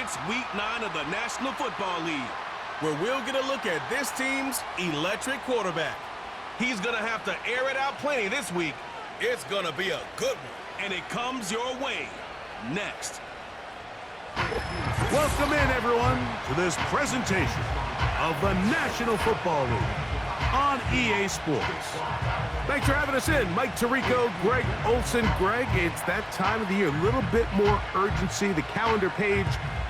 It's Week 9 of the National Football League, where we'll get a look at this team's electric quarterback. He's going to have to air it out plenty this week. It's going to be a good one, and it comes your way next. Welcome in, everyone, to this presentation of the National Football League on EA Sports. Thanks for having us in. Mike Tirico, Greg Olson. Greg, it's that time of the year. A little bit more urgency. The calendar page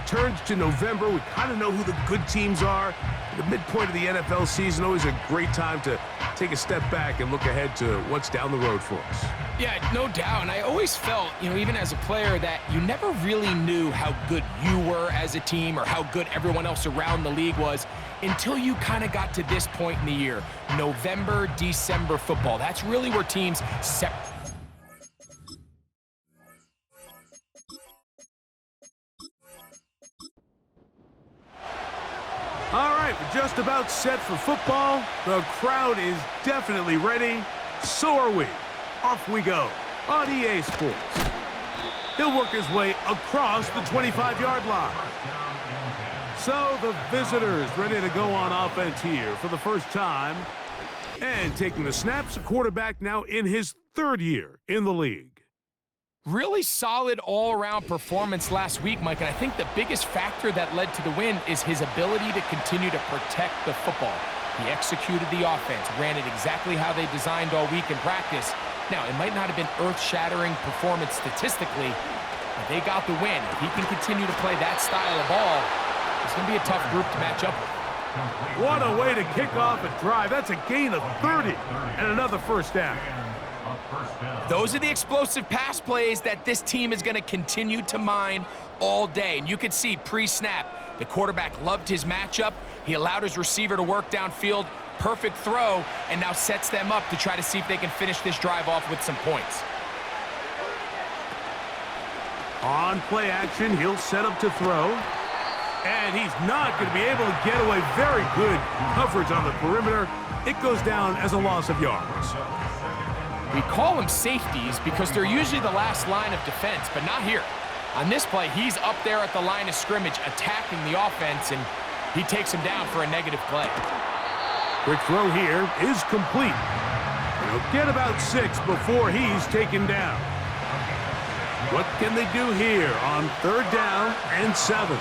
turns to November. We kind of know who the good teams are. The midpoint of the NFL season, always a great time to take a step back and look ahead to what's down the road for us. Yeah, no doubt. And I always felt, even as a player, that you never really knew how good you were as a team or how good everyone else around the league was until you kind of got to this point in the year. November, December football. That's really where teams All right, we're just about set for football. The crowd is definitely ready. So are we. Off we go on EA Sports. He'll work his way across the 25-yard line. So the visitors ready to go on offense here for the first time. And taking the snaps, a quarterback now in his third year in the league. really solid all-around performance last week, Mike, and I think the biggest factor that led to the win is his ability to continue to protect the football. He executed the offense, ran it exactly how they designed all week in practice. Now, it might not have been earth-shattering performance statistically, but they got the win. If he can continue to play that style of ball, it's going to be a tough group to match up with. What a way to kick off a drive. That's a gain of 30 and another first down. Those are the explosive pass plays that this team is going to continue to mine all day. And you can see pre-snap, the quarterback loved his matchup. He allowed his receiver to work downfield, perfect throw, and now sets them up to try to see if they can finish this drive off with some points. On play action, he'll set up to throw. And he's not going to be able to get away. Very good coverage on the perimeter. It goes down as a loss of yards. We call them safeties because they're usually the last line of defense, but not here. On this play, he's up there at the line of scrimmage attacking the offense, and he takes him down for a negative play. Quick throw here is complete. He'll get about 6 before he's taken down. What can they do here on 3rd down and 7?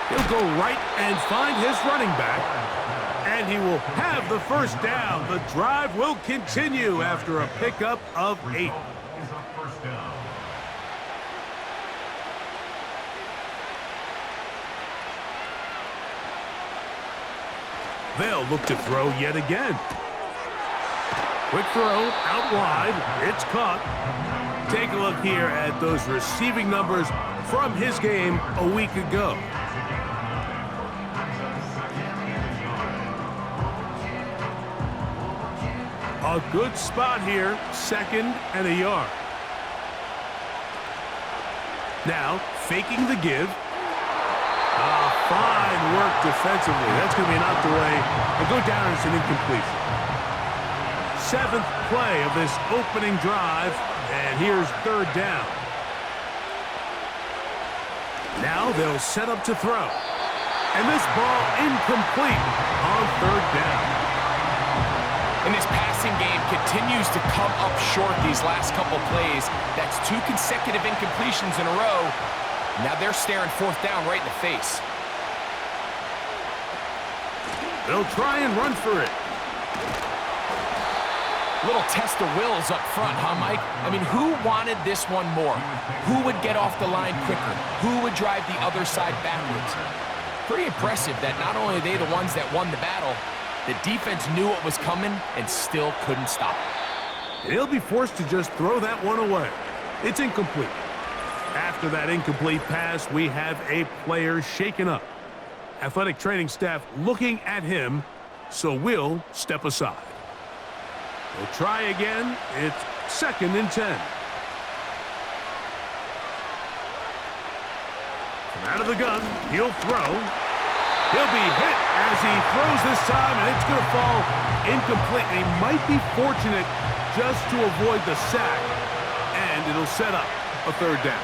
He'll go right and find his running back. And he will have the first down. The drive will continue after a pickup of 8. They'll look to throw yet again. Quick throw out wide. It's caught. Take a look here at those receiving numbers from his game a week ago. A good spot here, 2nd and a yard. Now, faking the give. Fine work defensively. That's going to be knocked away and go down as an incompletion. 7th play of this opening drive, and here's 3rd down. Now they'll set up to throw. And this ball incomplete on 3rd down. And this passing game continues to come up short these last couple plays. That's 2 consecutive incompletions in a row. Now they're staring 4th down right in the face. They'll try and run for it. Little test of wills up front, huh, Mike? I mean, who wanted this one more? Who would get off the line quicker? Who would drive the other side backwards? Pretty impressive that not only are they the ones that won the battle, the defense knew what was coming and still couldn't stop it. He'll be forced to just throw that one away. It's incomplete. After that incomplete pass, we have a player shaken up. Athletic training staff looking at him, so we'll step aside. We'll try again. It's 2nd and 10. From out of the gun, he'll throw. He'll be hit as he throws this time, and it's going to fall incomplete. And he might be fortunate just to avoid the sack. And and it'll set up a third down.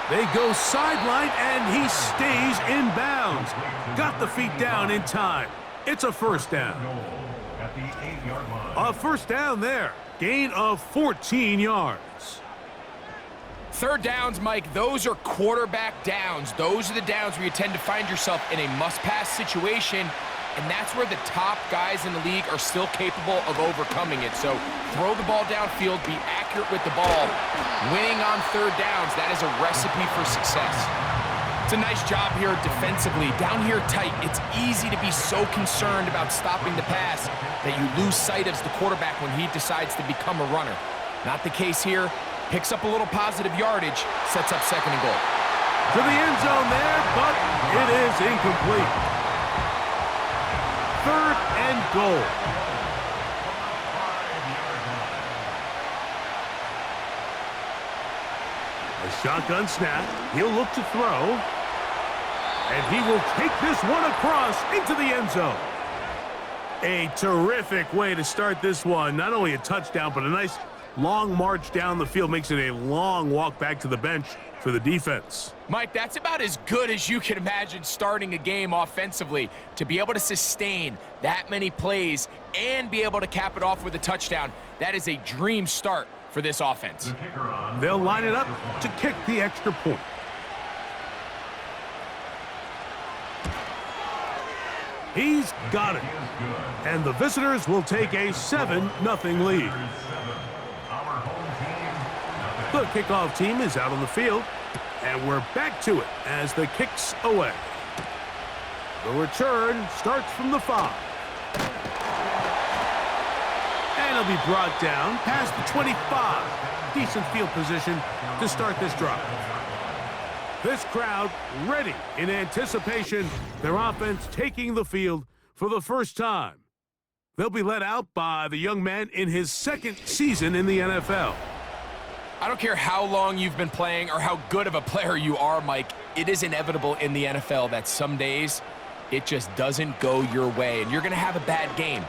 They go sideline, and he stays in bounds. Got the feet down in time. It's a first down. A first down there. Gain of 14 yards. Third downs, Mike, those are quarterback downs. Those are the downs where you tend to find yourself in a must-pass situation, and that's where the top guys in the league are still capable of overcoming it. So throw the ball downfield, be accurate with the ball. Winning on third downs, that is a recipe for success. It's a nice job here defensively. Down here tight, it's easy to be so concerned about stopping the pass that you lose sight of the quarterback when he decides to become a runner. Not the case here. Picks up a little positive yardage, sets up second and goal. To the end zone there, but it is incomplete. Third and goal. A shotgun snap. He'll look to throw. And he will take this one across into the end zone. A terrific way to start this one. Not only a touchdown, but a nice long march down the field. Makes it a long walk back to the bench for the defense. Mike, that's about as good as you can imagine starting a game offensively. To be able to sustain that many plays and be able to cap it off with a touchdown, that is a dream start for this offense. They'll line it up to kick the extra point. He's got it. And the visitors will take a 7-0 lead. The kickoff team is out on the field, and we're back to it as the kick's away. The return starts from the 5. And it'll be brought down past the 25. Decent field position to start this drive. This crowd ready in anticipation. Their offense taking the field for the first time. They'll be led out by the young man in his second season in the NFL. I don't care how long you've been playing or how good of a player you are, Mike. It is inevitable in the NFL that some days it just doesn't go your way, and you're going to have a bad game.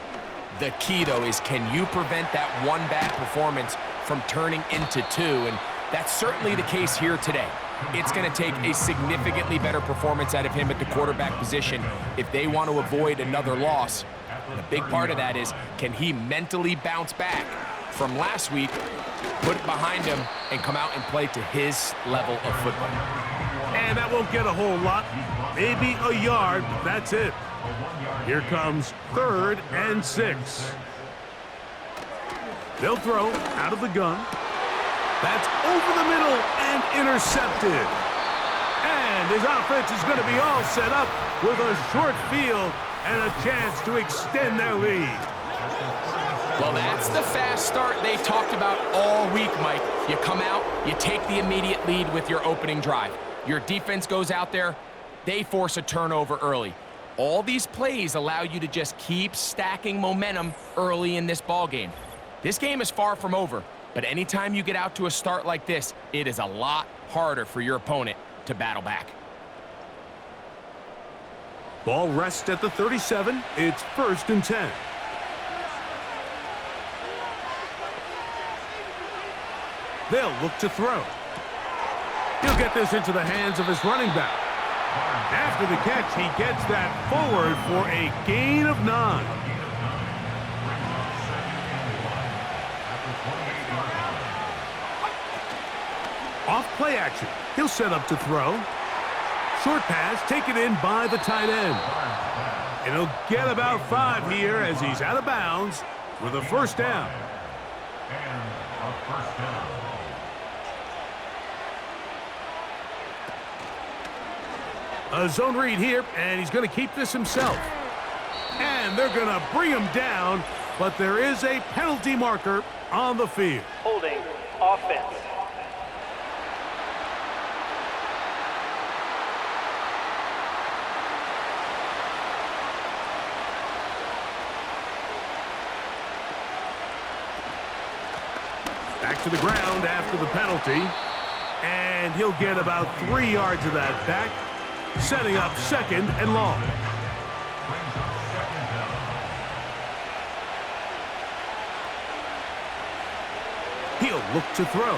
The key, though, is can you prevent that one bad performance from turning into two? And that's certainly the case here today. It's going to take a significantly better performance out of him at the quarterback position if they want to avoid another loss. And a big part of that is, can he mentally bounce back from last week, put it behind him, and come out and play to his level of football? And that won't get a whole lot. Maybe a yard, but that's it. Here comes 3rd and 6. They'll throw out of the gun. That's over the middle and intercepted. And his offense is going to be all set up with a short field and a chance to extend their lead. Well, that's the fast start they talked about all week, Mike. You come out, you take the immediate lead with your opening drive. Your defense goes out there, they force a turnover early. All these plays allow you to just keep stacking momentum early in this ball game. This game is far from over, but anytime you get out to a start like this, it is a lot harder for your opponent to battle back. Ball rests at the 37. It's 1st and 10. They'll look to throw. He'll get this into the hands of his running back. After the catch, he gets that forward for a gain of 9. Off play action. He'll set up to throw. Short pass taken in by the tight end. And he'll get about 5 here as he's out of bounds with a first down. A zone read here, and he's going to keep this himself. And they're going to bring him down, but there is a penalty marker on the field. Holding offense. Back to the ground after the penalty. And he'll get about 3 yards of that back, setting up 2nd and long. look to throw.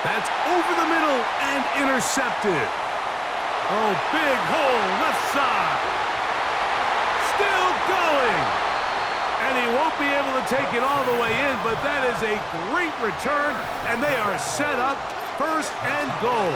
That's over the middle and intercepted. Oh, big hole left side. Still going. And he won't be able to take it all the way in, but that is a great return, and they are set up first and goal.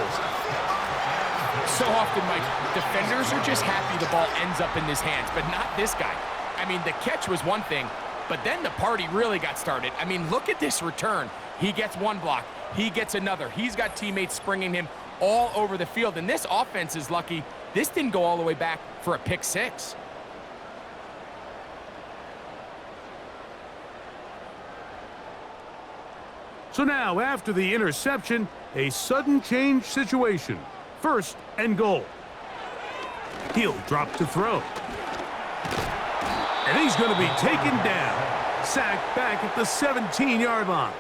So often, Mike, defenders are just happy the ball ends up in his hands, but not this guy. I mean, the catch was one thing, but then the party really got started. I mean, look at this return. He gets one block. He gets another. He's got teammates springing him all over the field, and this offense is lucky this didn't go all the way back for a pick six. So now, after the interception, a sudden change situation. First and goal. He'll drop to throw. And he's going to be taken down. Sacked back at the 17-yard line.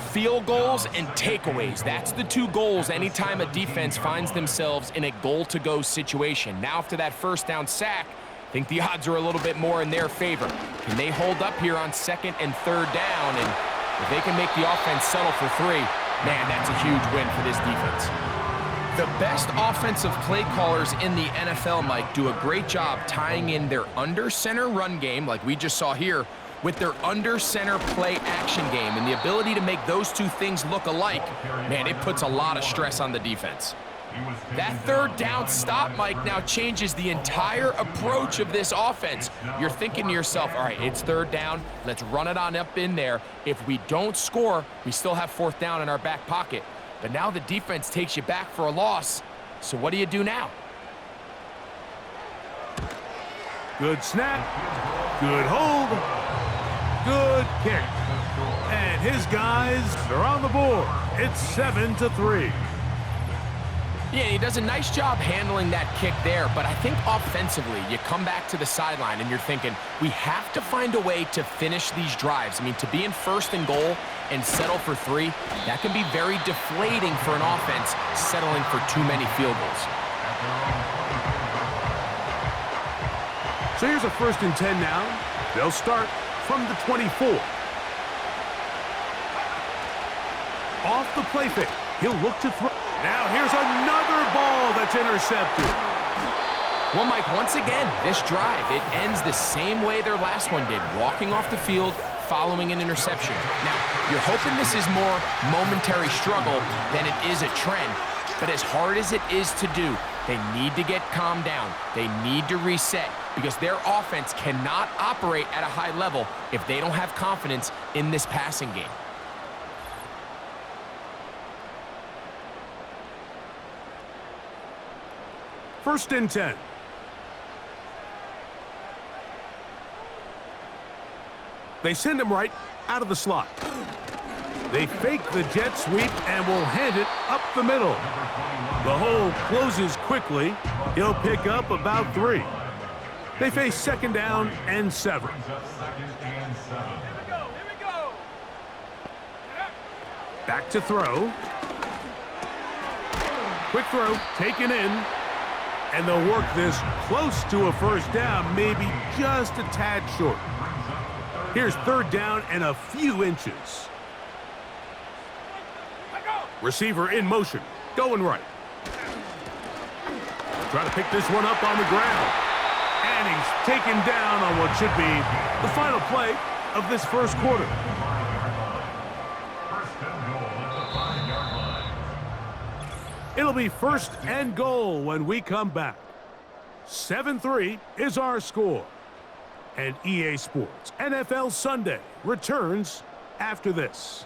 Field goals and takeaways. That's the two goals anytime a defense finds themselves in a goal-to-go situation. Now, after that first down sack, I think the odds are a little bit more in their favor. Can they hold up here on second and third down? And if they can make the offense settle for three, man, that's a huge win for this defense. The best offensive play callers in the NFL, Mike, do a great job tying in their under-center run game, like we just saw here, with their under-center play action game. And the ability to make those two things look alike, man, it puts a lot of stress on the defense. That third down stop, Mike, now changes the entire approach of this offense. You're thinking to yourself, all right, it's third down. Let's run it on up in there. If we don't score, we still have fourth down in our back pocket. But now the defense takes you back for a loss. So what do you do now? Good snap. Good hold. Good kick. And his guys are on the board. It's 7-3. Yeah, he does a nice job handling that kick there, but I think offensively, you come back to the sideline and you're thinking, we have to find a way to finish these drives. I mean, to be in first and goal and settle for three, that can be very deflating for an offense settling for too many field goals. So here's a 1st and 10 now. They'll start from the 24. Off the play fake. He'll look to throw. Now here's another ball that's intercepted. Well, Mike, once again, this drive, it ends the same way their last one did, walking off the field, following an interception. Now, you're hoping this is more momentary struggle than it is a trend, but as hard as it is to do, they need to get calmed down. They need to reset because their offense cannot operate at a high level if they don't have confidence in this passing game. First and 10. They send him right out of the slot. They fake the jet sweep and will hand it up the middle. The hole closes quickly. He'll pick up about 3. They face 2nd down and 7. Back to throw. Quick throw, taken in. And they'll work this close to a first down, maybe just a tad short. Here's 3rd down and a few inches. Receiver in motion, going right. Try to pick this one up on the ground. And he's taken down on what should be the final play of this first quarter. It'll be 1st and goal when we come back. 7-3 is our score. And EA Sports NFL Sunday returns after this.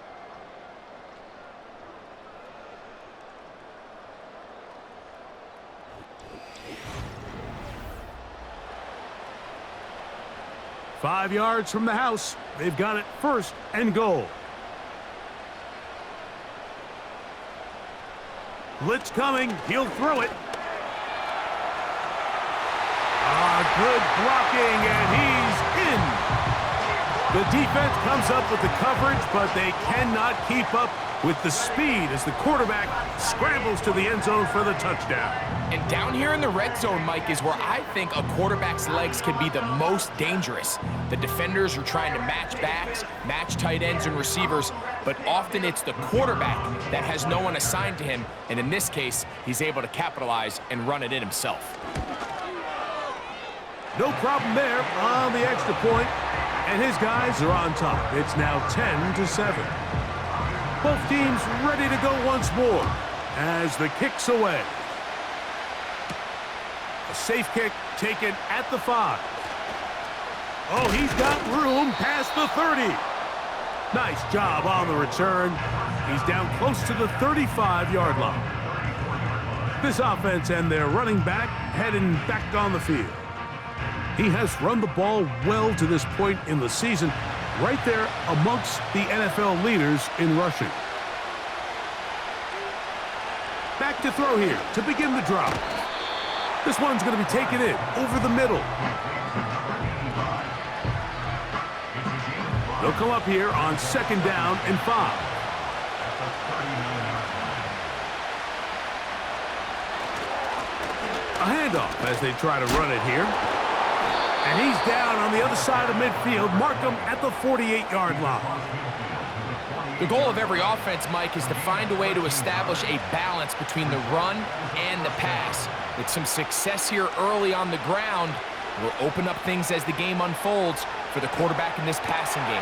Five yards from the house. They've got it 1st and goal. Blitz coming. He'll throw it. Good blocking, and he's in. The defense comes up with the coverage, but they cannot keep up with the speed as the quarterback scrambles to the end zone for the touchdown. And down here in the red zone, Mike, is where I think a quarterback's legs can be the most dangerous. The defenders are trying to match backs, match tight ends and receivers, but often it's the quarterback that has no one assigned to him, and in this case, he's able to capitalize and run it in himself. No problem there on the extra point, and his guys are on top. It's now 10-7. Both teams ready to go once more as the kick's away. A safe kick taken at the 5. Oh, he's got room past the 30. Nice job on the return. He's down close to the 35-yard line. This offense and their running back heading back on the field. He has run the ball well to this point in the season, right there amongst the NFL leaders in rushing. Back to throw here to begin the drive. This one's going to be taken in over the middle. They'll come up here on 2nd down and 5. A handoff as they try to run it here. And he's down on the other side of midfield. Mark him at the 48-yard line. The goal of every offense, Mike, is to find a way to establish a balance between the run and the pass. With some success here early on the ground, will open up things as the game unfolds for the quarterback in this passing game.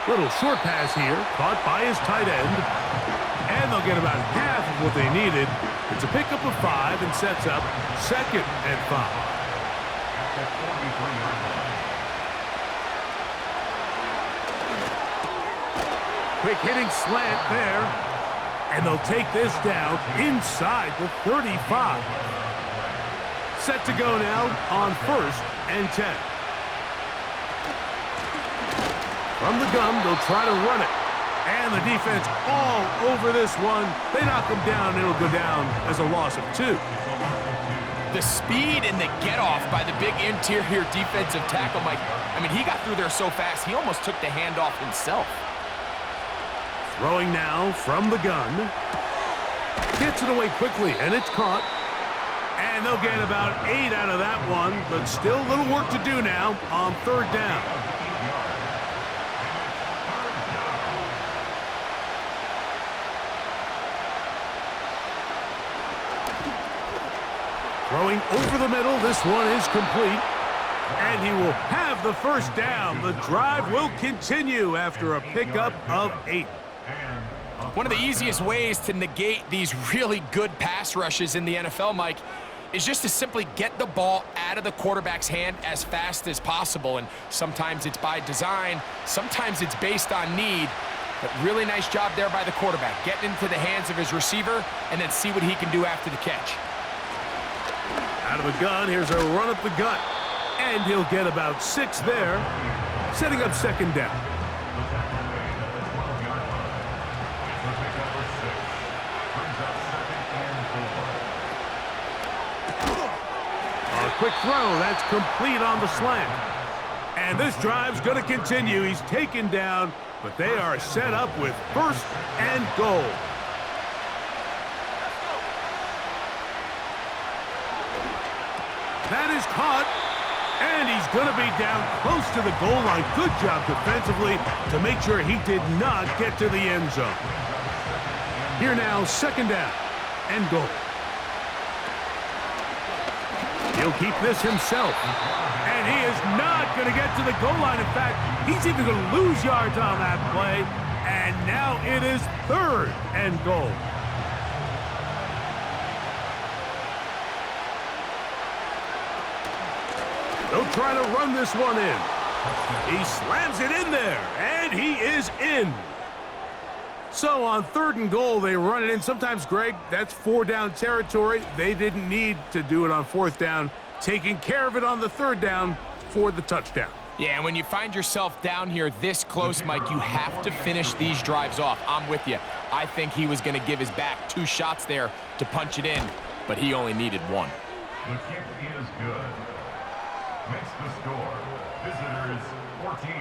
Little short pass here, caught by his tight end. And they'll get about half of what they needed. It's a pickup of 5 and sets up 2nd and 5. Quick hitting slant there. And they'll take this down inside the 35. Set to go now on 1st and 10. From the gun, they'll try to run it. And the defense all over this one. They knock him down, and it'll go down as a loss of 2. The speed and the get-off by the big interior defensive tackle, Mike. I mean, he got through there so fast, he almost took the handoff himself. Throwing now from the gun. Gets it away quickly, and it's caught. And they'll get about 8 out of that one, but still a little work to do now on 3rd down. Throwing over the middle, this one is complete. And he will have the 1st down. The drive will continue after a pickup of 8. One of the easiest ways to negate these really good pass rushes in the NFL, Mike, is just to simply get the ball out of the quarterback's hand as fast as possible. And sometimes it's by design, sometimes it's based on need. But really nice job there by the quarterback, getting into the hands of his receiver and then see what he can do after the catch. Out of the gun, here's a run up the gut. And he'll get about 6 there, setting up 2nd down. A quick throw, that's complete on the slant. And this drive's going to continue. He's taken down, but they are set up with 1st and goal. That is caught, and he's going to be down close to the goal line. Good job defensively to make sure he did not get to the end zone. Here now, 2nd down and goal. He'll keep this himself, and he is not going to get to the goal line. In fact, he's even going to lose yards on that play, and now it is 3rd and goal. They'll try to run this one in. He slams it in there, and he is in. So on 3rd and goal, they run it in. Sometimes, Greg, that's 4-down territory. They didn't need to do it on 4th down, taking care of it on the 3rd down for the touchdown. Yeah, and when you find yourself down here this close, Mike, you have to finish these drives off. I'm with you. I think he was going to give his back 2 shots there to punch it in, but he only needed 1. The kick is good. Makes the score. Visitors 14.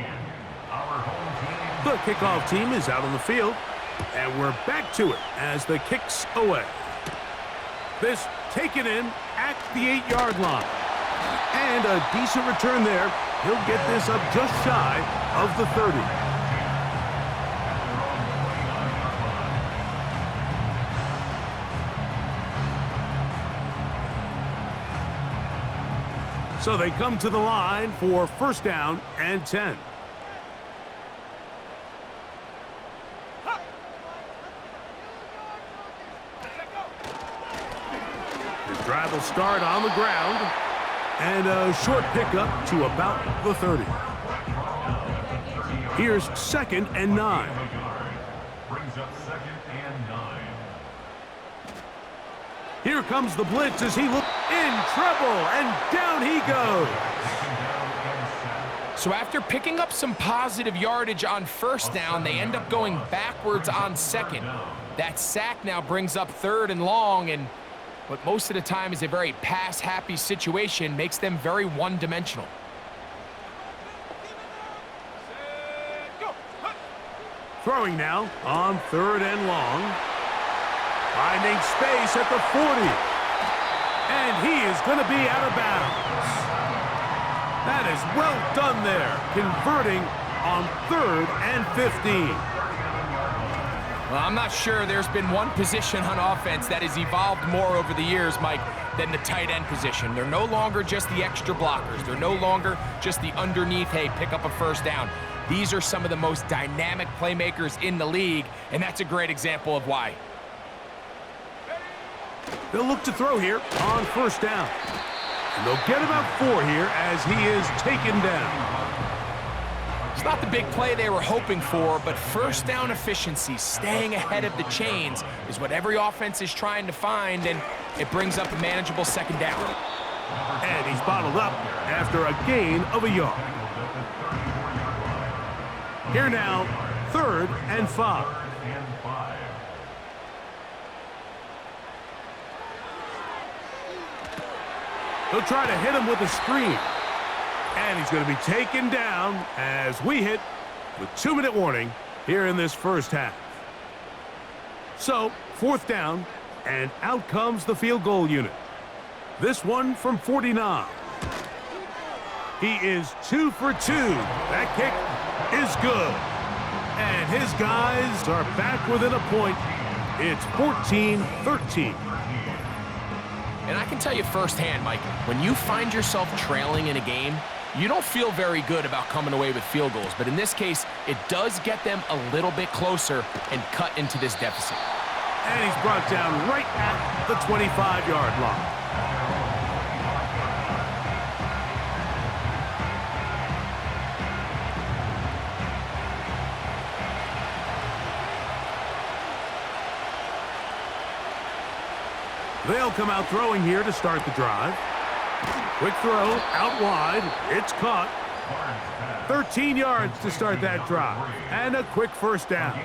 Our home team. The kickoff team is out on the field. And we're back to it as the kick's away. This taken in at the 8-yard line. And a decent return there. He'll get this up just shy of the 30. So they come to the line for first down and 10. His drive will start on the ground. And a short pickup to about the 30. Here's 2nd and 9. Brings up 2nd and 9. Here comes the blitz as he looks in trouble, and down he goes. So after picking up some positive yardage on first down, they end up going backwards on second. That sack now brings up 3rd and long, and what most of the time is a very pass-happy situation makes them very one-dimensional. Throwing now on 3rd and long. Finding space at the 40. And he is going to be out of bounds. That is well done there, converting on 3rd and 15. Well, I'm not sure there's been one position on offense that has evolved more over the years, Mike, than the tight end position. They're no longer just the extra blockers. They're no longer just the underneath, hey, pick up a first down. These are some of the most dynamic playmakers in the league, and that's a great example of why. They'll look to throw here on first down. And they'll get about 4 here as he is taken down. It's not the big play they were hoping for, but first down efficiency, staying ahead of the chains, is what every offense is trying to find, and it brings up a manageable 2nd down. And he's bottled up after a gain of a yard. Here now, 3rd and 5. He'll try to hit him with a screen. And he's going to be taken down as we hit with 2-minute warning here in this first half. So, 4th down, and out comes the field goal unit. This one from 49. He is 2 for 2. That kick is good. And his guys are back within a point. It's 14-13. And I can tell you firsthand, Mike, when you find yourself trailing in a game, you don't feel very good about coming away with field goals. But in this case, it does get them a little bit closer and cut into this deficit. And he's brought down right at the 25-yard line. They'll come out throwing here to start the drive. Quick throw out wide. It's caught. 13 yards to start that drive. And a quick first down.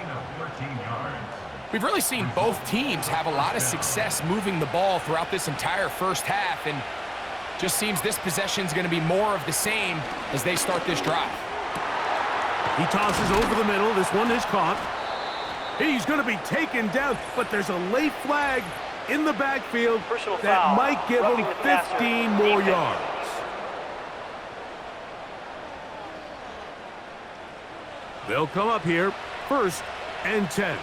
We've really seen both teams have a lot of success moving the ball throughout this entire first half, and just seems this possession is going to be more of the same as they start this drive. He tosses over the middle. This one is caught. He's going to be taken down, but there's a late flag in the backfield Personal that foul. might give Roughing him the passer. 15 more Defense. yards. They'll come up here, 1st and 10.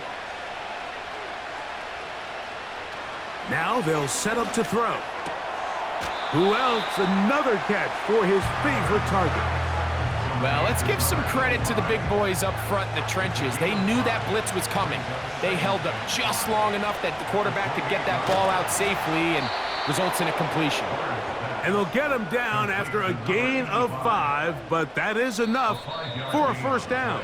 Now they'll set up to throw. Who else? Another catch for his favorite target. Well, let's give some credit to the big boys up front in the trenches. They knew that blitz was coming. They held up just long enough that the quarterback could get that ball out safely, and results in a completion. And they'll get him down after a gain of 5, but that is enough for a first down.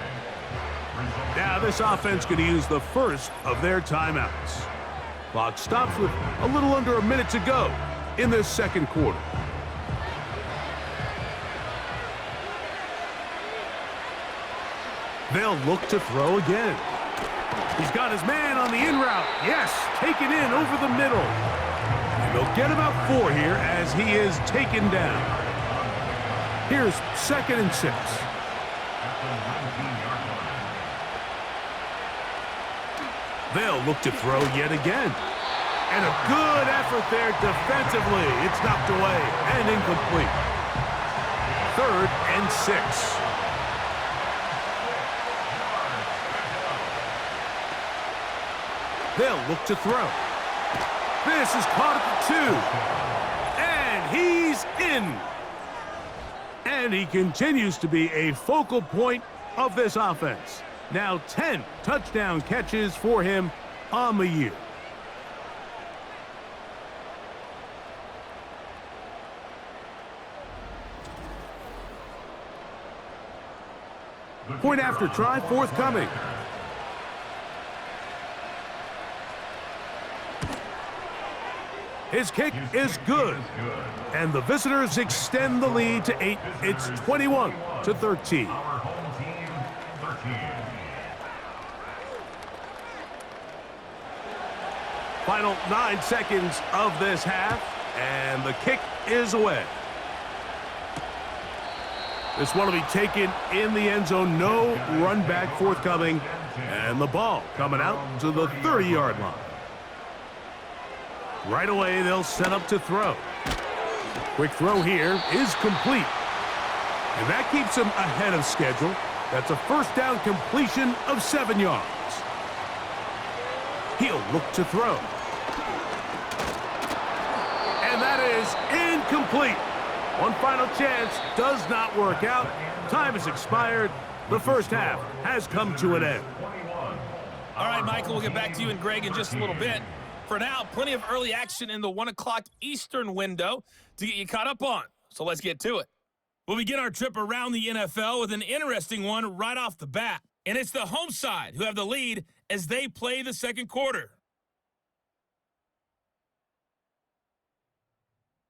Now this offense going to use the first of their timeouts. Clock stops with a little under a minute to go in this second quarter. They'll look to throw again. He's got his man on the in route. Yes, taken in over the middle. And they'll get about 4 here as he is taken down. Here's 2nd and 6. They'll look to throw yet again. And a good effort there defensively. It's knocked away and incomplete. 3rd and 6. They'll look to throw. This is caught at the 2. And he's in. And he continues to be a focal point of this offense. Now 10 touchdown catches for him on the year. Point after try forthcoming. His kick is good. And the visitors extend the lead to 8. It's 21-13. Our home team, 13. Final 9 seconds of this half, and the kick is away. This one will be taken in the end zone. No run back forthcoming, and the ball coming out to the 30-yard line. Right away, they'll set up to throw. Quick throw here is complete. And that keeps him ahead of schedule. That's a first down completion of 7 yards. He'll look to throw. And that is incomplete. One final chance does not work out. Time has expired. The first half has come to an end. All right, Michael, we'll get back to you and Greg in just a little bit. For now, plenty of early action in the 1 o'clock Eastern window to get you caught up on. So let's get to it. We'll begin our trip around the NFL with an interesting one right off the bat. And it's the home side who have the lead as they play the second quarter.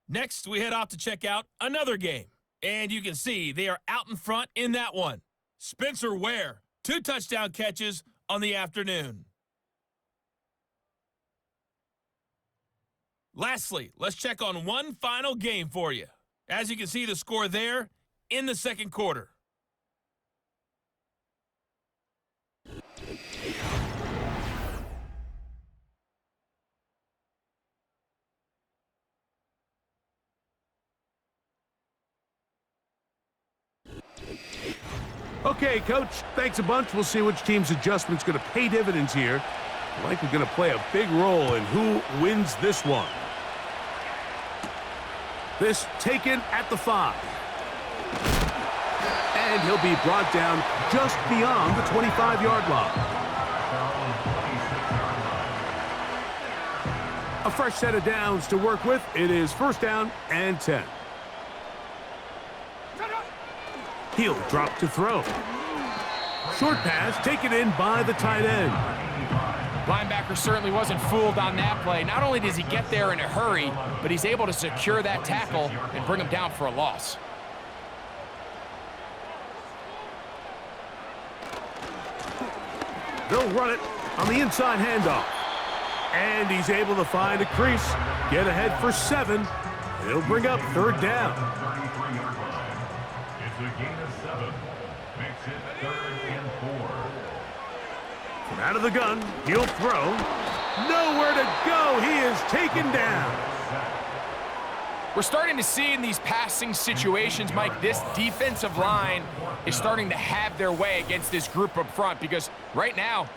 Next, we head off to check out another game. And you can see they are out in front in that one. Spencer Ware, 2 touchdown catches on the afternoon. Lastly, let's check on one final game for you. As you can see the score there in the second quarter. Okay, Coach, thanks a bunch. We'll see which team's adjustment's going to pay dividends here. Likely going to play a big role in who wins this one. This taken at the 5. And he'll be brought down just beyond the 25-yard line. A fresh set of downs to work with. It is first down and 10. He'll drop to throw. Short pass taken in by the tight end. Linebacker certainly wasn't fooled on that play. Not only does he get there in a hurry, but he's able to secure that tackle and bring him down for a loss. They'll run it on the inside handoff. And he's able to find a crease, get ahead for 7. He'll bring up third down. It's a gain of 7. Makes it 3rd and 4. From out of the gun, he'll throw. Nowhere to go. He is taken down. We're starting to see in these passing situations, Mike, this defensive line is starting to have their way against this group up front because right now,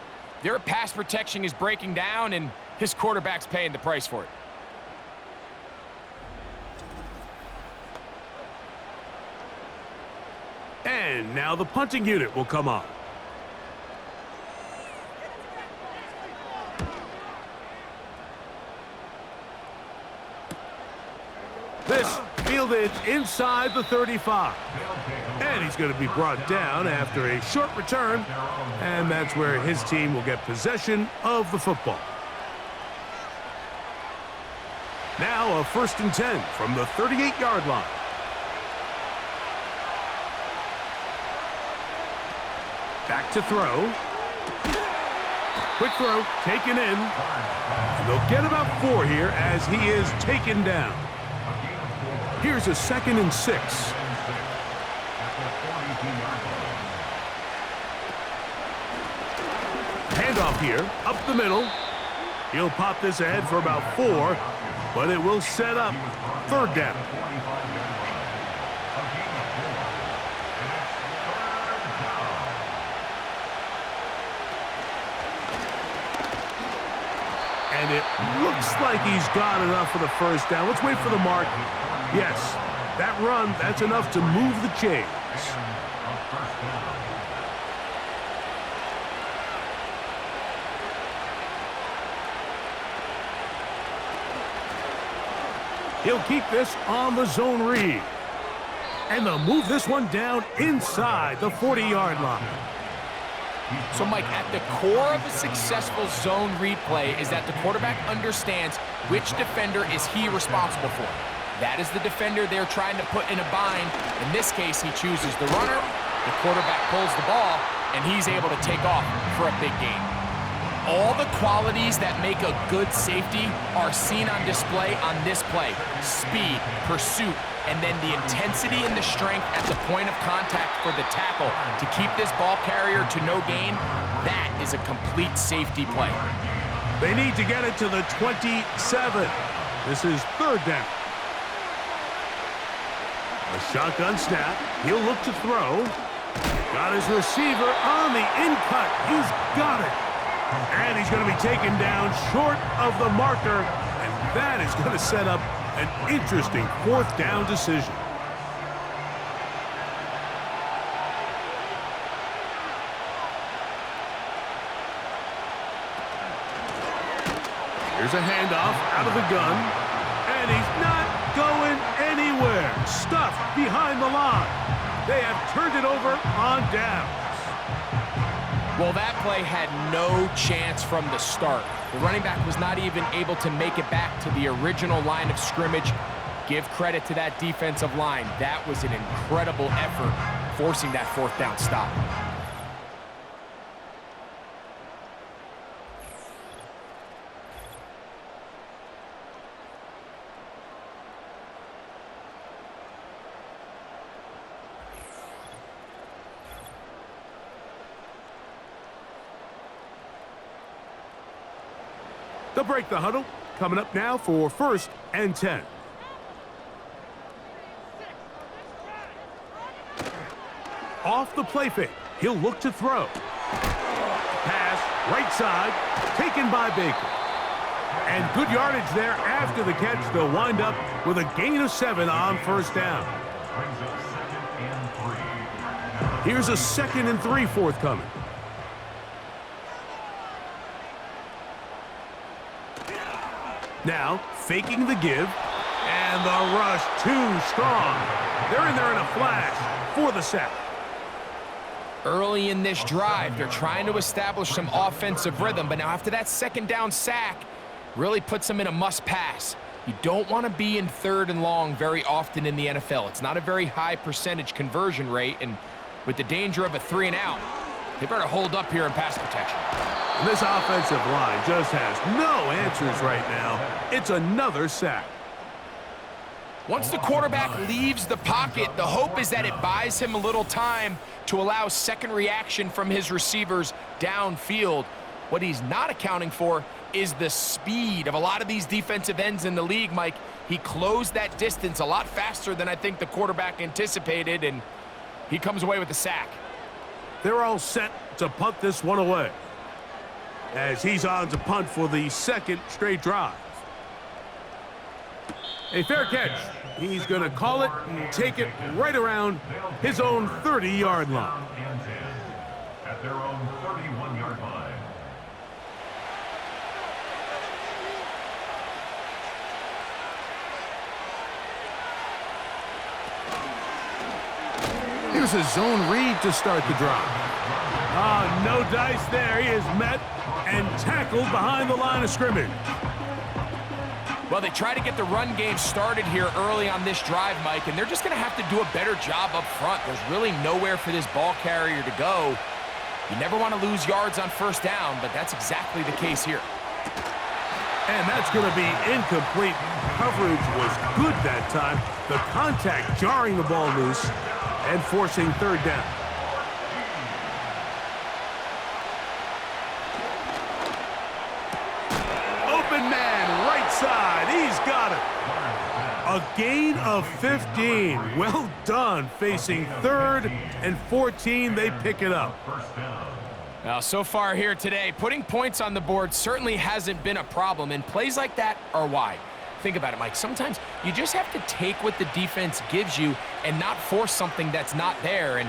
their pass protection is breaking down and his quarterback's paying the price for it. And now the punting unit will come on. This fielded inside the 35. And he's going to be brought down after a short return. And that's where his team will get possession of the football. Now a 1st and 10 from the 38-yard line. Back to throw. Quick throw taken in. And they'll get about 4 here as he is taken down. Here's a 2nd and 6. Handoff handoff here, up the middle. He'll pop this ahead for about 4, but it will set up third down. And it looks like he's got enough for the first down. Let's wait for the mark. Yes, that run, that's enough to move the chains. He'll keep this on the zone read. And they'll move this one down inside the 40-yard line. So, Mike, at the core of a successful zone read play is that the quarterback understands which defender is he responsible for. That is the defender they're trying to put in a bind. In this case, he chooses the runner, the quarterback pulls the ball, and he's able to take off for a big gain. All the qualities that make a good safety are seen on display on this play. Speed, pursuit, and then the intensity and the strength at the point of contact for the tackle to keep this ball carrier to no gain. That is a complete safety play. They need to get it to the 27. This is third down. A shotgun snap. He'll look to throw. Got his receiver on the in-cut. He's got it. And he's going to be taken down short of the marker. And that is going to set up an interesting fourth down decision. Here's a handoff out of the gun. And he's not going anywhere. Stuffed behind the line. They have turned it over on downs. Well, that play had no chance from the start. The running back was not even able to make it back to the original line of scrimmage. Give credit to that defensive line. That was an incredible effort, forcing that fourth down stop. They'll break the huddle. Coming up now for 1st and 10. Off the play fake. He'll look to throw. Pass, right side, taken by Baker. And good yardage there after the catch. They'll wind up with a gain of 7 on first down. Here's a 2nd and 3 forthcoming. Now, faking the give, and the rush too strong. They're in there in a flash for the sack. Early in this drive, they're trying to establish some offensive rhythm, but now after that second down sack, really puts them in a must-pass. You don't want to be in 3rd and long very often in the NFL. It's not a very high percentage conversion rate, and with the danger of a 3 and out, they better hold up here in pass protection. And this offensive line just has no answers right now. It's another sack. Once the quarterback leaves the pocket, the hope is that it buys him a little time to allow second reaction from his receivers downfield. What he's not accounting for is the speed of a lot of these defensive ends in the league, Mike. He closed that distance a lot faster than I think the quarterback anticipated, and he comes away with the sack. They're all set to punt this one away, as he's on to punt for the 2nd straight drive. A fair catch. He's going to call it and take it right around his own 30-yard line. At their own 31-yard line. Here's a zone read to start the drive. No dice there. He is met and tackled behind the line of scrimmage. Well, they try to get the run game started here early on this drive, Mike, and they're just going to have to do a better job up front. There's really nowhere for this ball carrier to go. You never want to lose yards on first down, but that's exactly the case here. And that's going to be incomplete. Coverage was good that time. The contact jarring the ball loose and forcing third down. side. He's got it. A gain of 15. Well done. Facing 3rd and 14, they pick it up. Now, so far here today, putting points on the board certainly hasn't been a problem, and plays like that are why. Think about it, Mike. Sometimes you just have to take what the defense gives you and not force something that's not there, and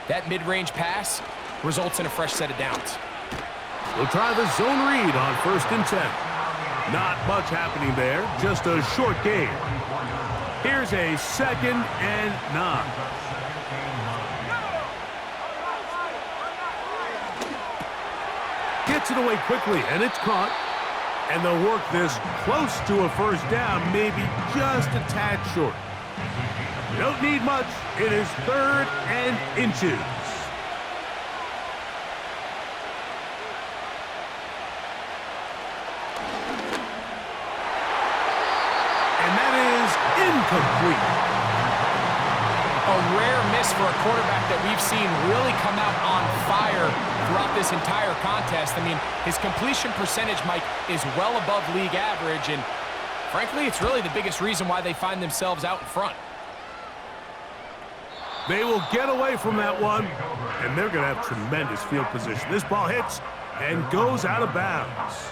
that mid-range pass results in a fresh set of downs. We'll try the zone read on 1st and 10. Not much happening there, just a short gain. Here's a 2nd and 9. Gets it away quickly, and it's caught. And they'll work this close to a 1st down, maybe just a tad short. Don't need much. It is 3rd and inches. And that is incomplete. A rare miss for a quarterback that we've seen really come out on fire throughout this entire contest. I mean, his completion percentage, Mike, is well above league average, and frankly, it's really the biggest reason why they find themselves out in front. They will get away from that one, and they're going to have tremendous field position. This ball hits and goes out of bounds.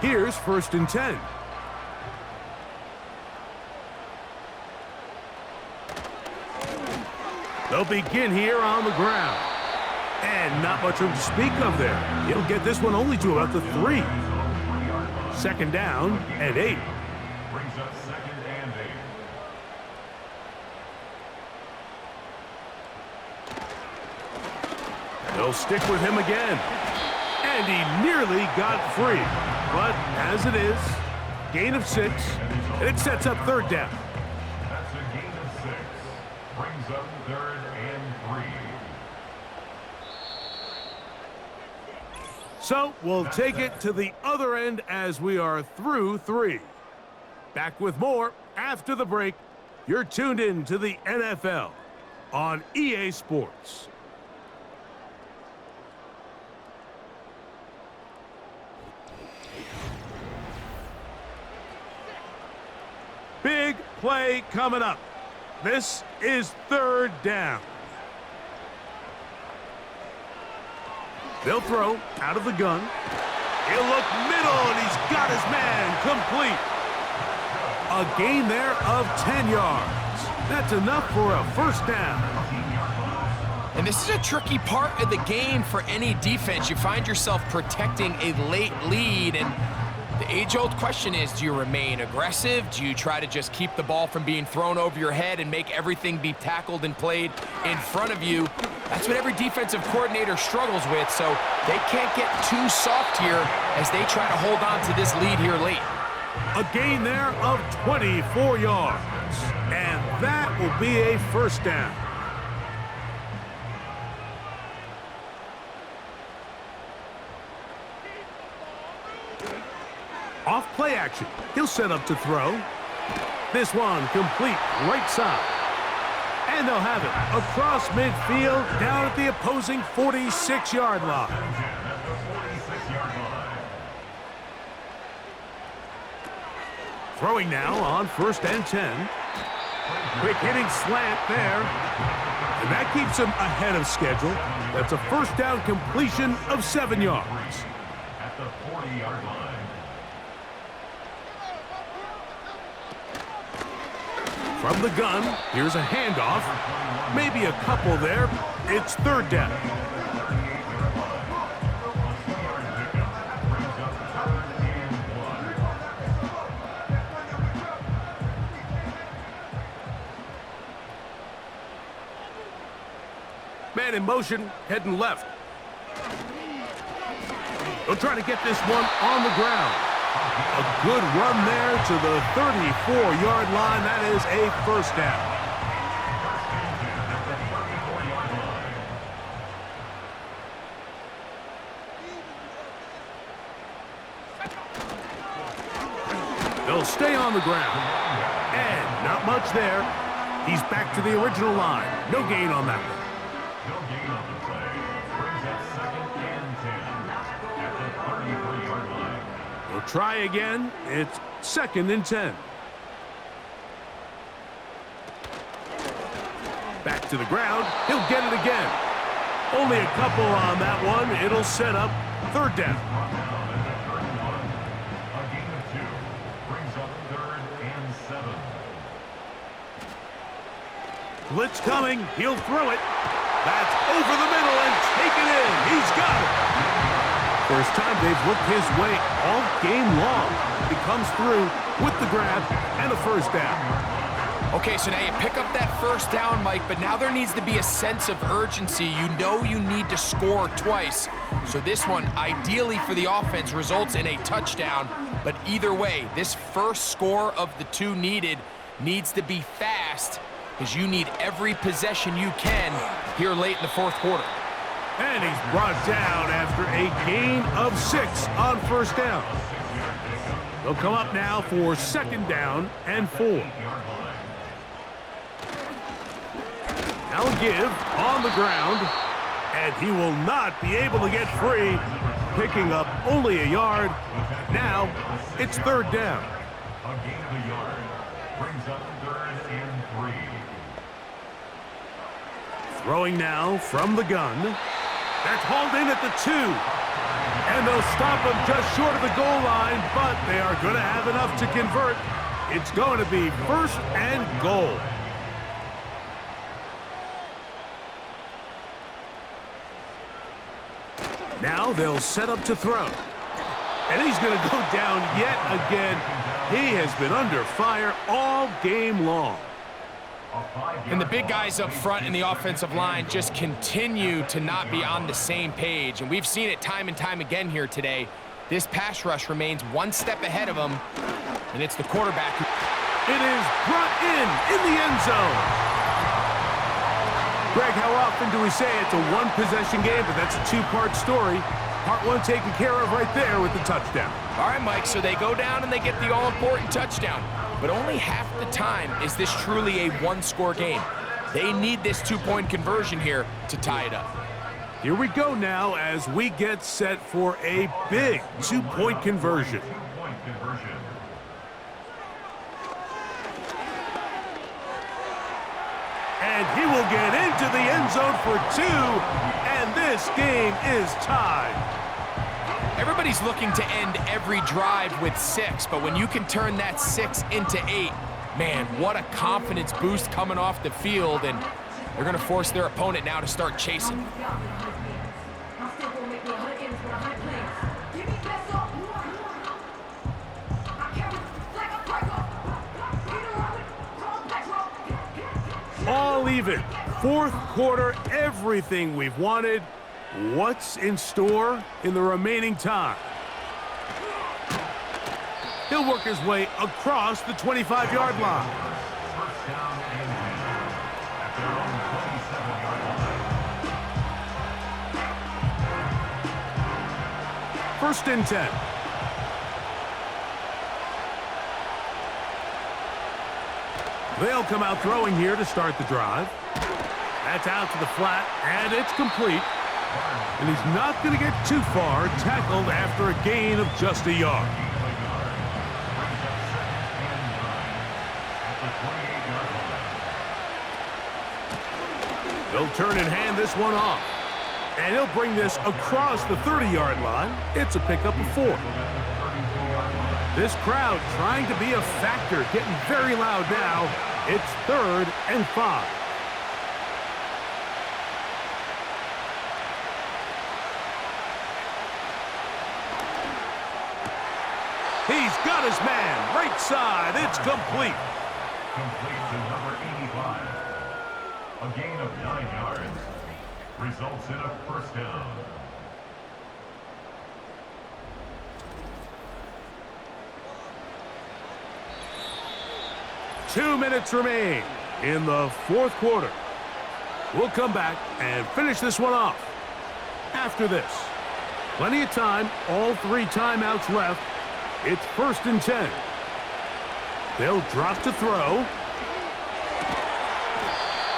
Here's 1st and 10. They'll begin here on the ground. And not much room to speak of there. He'll get this one only to about the 3. 2nd down and 8. Brings up 2nd and 8. They'll stick with him again. And he nearly got free. But as it is, gain of 6, and it sets up 3rd down. That's a gain of 6. Brings up 3rd and 3. So we'll take it to the other end as we are through 3. Back with more after the break. You're tuned in to the NFL on EA Sports. Big play coming up. This is 3rd down. They'll throw out of the gun. He'll look middle, and he's got his man complete. A gain there of 10 yards. That's enough for a 1st down. And this is a tricky part of the game for any defense. You find yourself protecting a late lead, and the age-old question is, do you remain aggressive? Do you try to just keep the ball from being thrown over your head and make everything be tackled and played in front of you? That's what every defensive coordinator struggles with, so they can't get too soft here as they try to hold on to this lead here late. A gain there of 24 yards. And that will be a 1st down. Off play action. He'll set up to throw. This one complete right side. And they'll have it across midfield down at the opposing 46-yard line. Throwing now on 1st and 10. Quick hitting slant there. And that keeps him ahead of schedule. That's a 1st down completion of 7 yards. At the 40-yard line. From the gun, here's a handoff. Maybe a couple there. It's 3rd down. Man in motion, heading left. They'll try to get this one on the ground. A good run there to the 34-yard line. That is a 1st down. They'll stay on the ground. And not much there. He's back to the original line. No gain on that one. No gain on the play. Brings up 2nd and 10. try again. It's 2nd and 10. Back to the ground. He'll get it again. Only a couple on that one. It'll set up 3rd down. A gain of 2 brings up 3rd and 7. Blitz coming. He'll throw it. That's over the middle and taken in. He's got it. First time they've looked his way all game long. He comes through with the grab and a 1st down. Okay, so now you pick up that 1st down, Mike, but now there needs to be a sense of urgency. You know you need to score twice. So this one, ideally for the offense, results in a touchdown. But either way, this first score of the 2 needed needs to be fast, because you need every possession you can here late in the 4th quarter. And he's brought down after a gain of 6 on 1st down. They'll come up now for 2nd down and 4. Now give on the ground, and he will not be able to get free, picking up only a yard. Now it's 3rd down. A gain of a yard brings up 3rd and 3. Throwing now from the gun. That's hauled in at the 2. And they'll stop him just short of the goal line, but they are going to have enough to convert. It's going to be 1st and goal. Now they'll set up to throw. And he's going to go down yet again. He has been under fire all game long. And the big guys up front in the offensive line just continue to not be on the same page. And we've seen it time and time again here today. This pass rush remains 1 step ahead of them, and it's the quarterback. It is brought in the end zone. Greg, how often do we say it's a 1-possession game, but that's a 2-part story? Part 1 taken care of right there with the touchdown. All right, Mike, so they go down and they get the all-important touchdown. But only half the time is this truly a 1-score game. They need this 2-point conversion here to tie it up. Here we go now as we get set for a big 2-point conversion. And he will get into the end zone for 2, and this game is tied. Everybody's looking to end every drive with 6, but when you can turn that 6 into 8, man, what a confidence boost coming off the field, and they're going to force their opponent now to start chasing. All even. 4th quarter, everything we've wanted. What's in store in the remaining time? He'll work his way across the 25-yard line. First and 10. They'll come out throwing here to start the drive. That's out to the flat, and it's complete. And he's not going to get too far, tackled after a gain of just a yard. They'll turn and hand this one off. And he'll bring this across the 30-yard line. It's a pickup of 4. This crowd trying to be a factor, getting very loud now. It's 3rd and 5. He's got his man, right side. It's complete. Complete to number 85. A gain of 9 yards. Results in a 1st down. Two minutes remain in the 4th quarter. We'll come back and finish this one off after this. Plenty of time, all 3 timeouts left. It's 1st and 10. They'll drop to throw.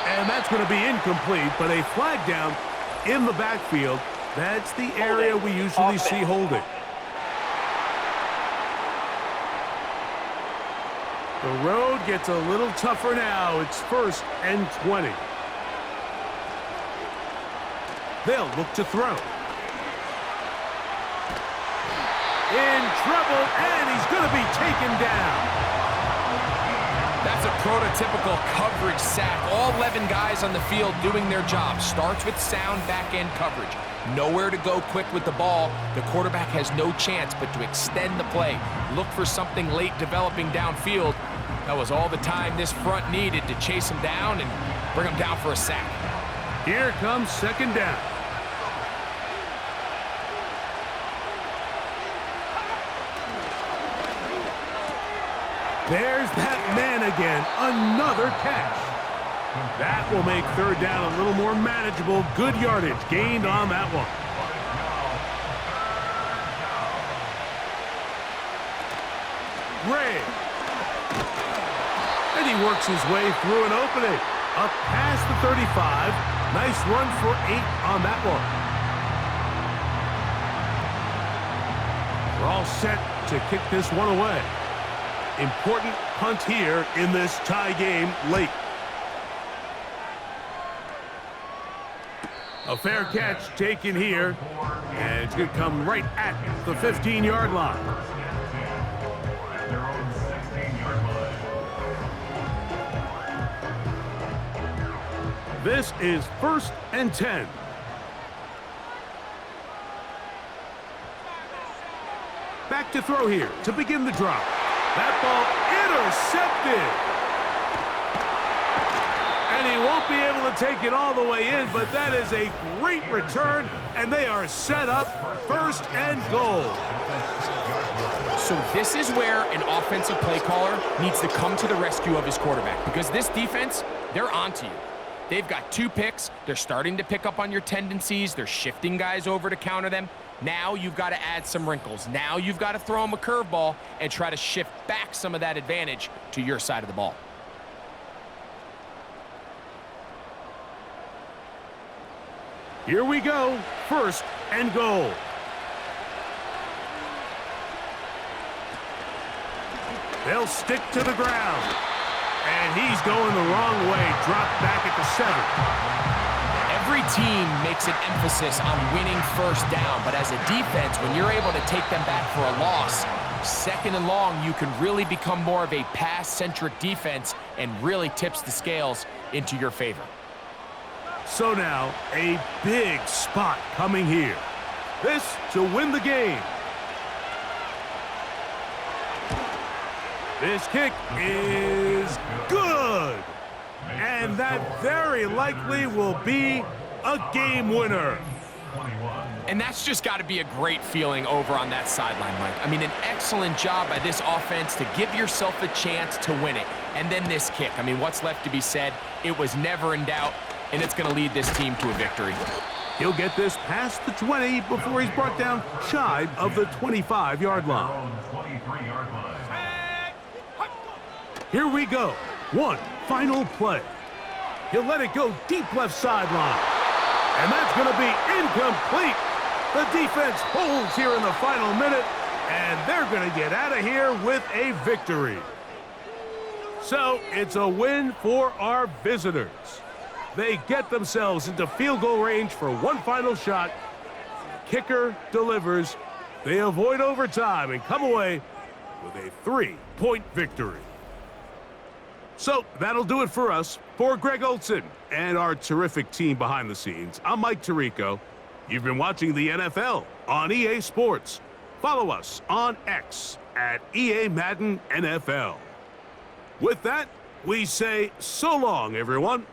And that's going to be incomplete, but a flag down in the backfield. That's the area we usually see holding. The road gets a little tougher now. It's 1st and 20. They'll look to throw. In trouble, and he's going to be taken down. That's a prototypical coverage sack. All 11 guys on the field doing their job. Starts with sound back-end coverage. Nowhere to go quick with the ball. The quarterback has no chance but to extend the play. Look for something late developing downfield. That was all the time this front needed to chase him down and bring him down for a sack. Here comes 2nd down. There's that man again. Another catch. That will make 3rd down a little more manageable. Good yardage gained on that one. Gray. And he works his way through an opening. Up past the 35. Nice run for 8 on that one. We're all set to kick this one away. Important punt here in this tie game late. A fair catch taken here, and it's going to come right at the 15-yard line. This is 1st and 10. Back to throw here to begin the drop. That ball intercepted. And he won't be able to take it all the way in, but that is a great return, and they are set up 1st and goal. So this is where an offensive play caller needs to come to the rescue of his quarterback, because this defense, they're onto you. They've got 2 picks. They're starting to pick up on your tendencies. They're shifting guys over to counter them. Now you've got to add some wrinkles. Now you've got to throw them a curveball and try to shift back some of that advantage to your side of the ball. Here we go. 1st and goal. They'll stick to the ground. And he's going the wrong way. Dropped back at the 7. Every team makes an emphasis on winning 1st down, but as a defense, when you're able to take them back for a loss, 2nd and long, you can really become more of a pass-centric defense and really tips the scales into your favor. So now, a big spot coming here. This to win the game. This kick is good. And that very likely will be a game winner. And that's just got to be a great feeling over on that sideline, Mike. I mean, an excellent job by this offense to give yourself a chance to win it. And then this kick. I mean, what's left to be said? It was never in doubt, and it's going to lead this team to a victory. He'll get this past the 20 before he's brought down shy of the 25-yard line. Here we go. One final play. He'll let it go deep left sideline. And that's going to be incomplete. The defense holds here in the final minute, and they're going to get out of here with a victory. So it's a win for our visitors. They get themselves into field goal range for one final shot. Kicker delivers. They avoid overtime and come away with a 3-point victory. So that'll do it for us. For Greg Olson and our terrific team behind the scenes, I'm Mike Tirico. You've been watching the NFL on EA Sports. Follow us on X at EA Madden NFL. With that, we say so long, everyone.